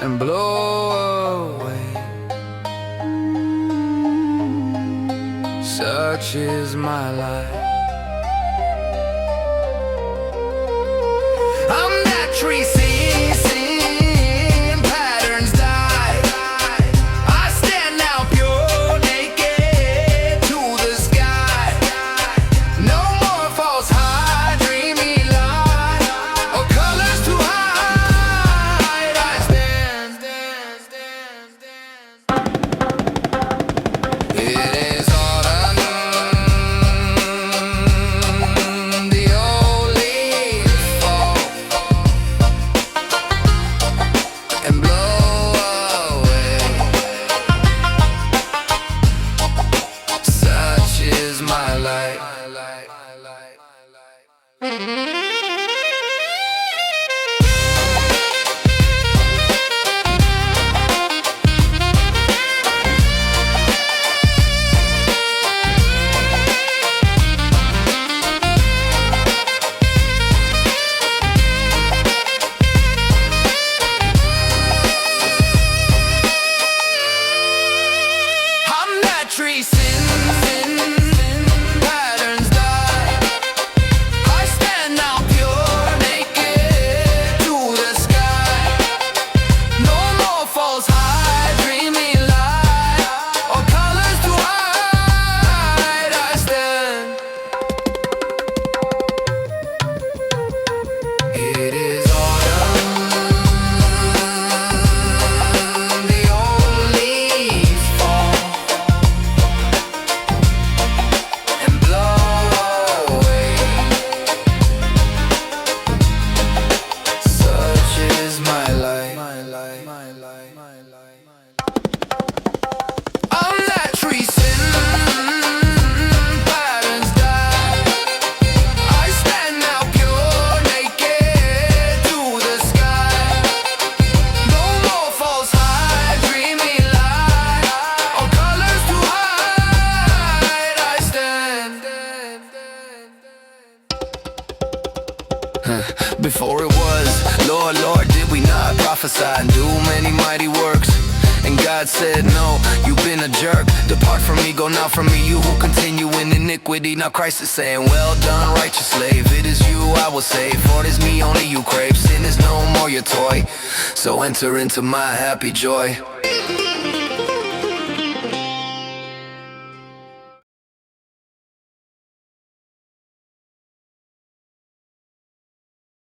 and blow away. Such is my life. I'm that tree seeing patterns die. I stand now pure naked to the sky. No more false high, dreamy lie, or colors to hide. I stand. It is autumn, the old leaves fall and blow away. Such is my life. I'm that tree patterns die. I stand now pure naked to the sky. No more false high, dreamy lie, or colors to hide. I stand. It is autumn, the old leaves fall and blow away. Such is my life. I'm that tree patterns die. I stand now pure naked to the sky. No more false high, dreamy lie, or colors to hide. I stand. Before it was, Lord, Lord, did we not prophesy and do many mighty works? And God said, no, you've been a jerk. Depart from me, go now from me, you who continue in iniquity. Now Christ is saying, well done, righteous slave. It is you I will save, for it is me only you crave. Sin is no more your toy, so enter into my happy joy.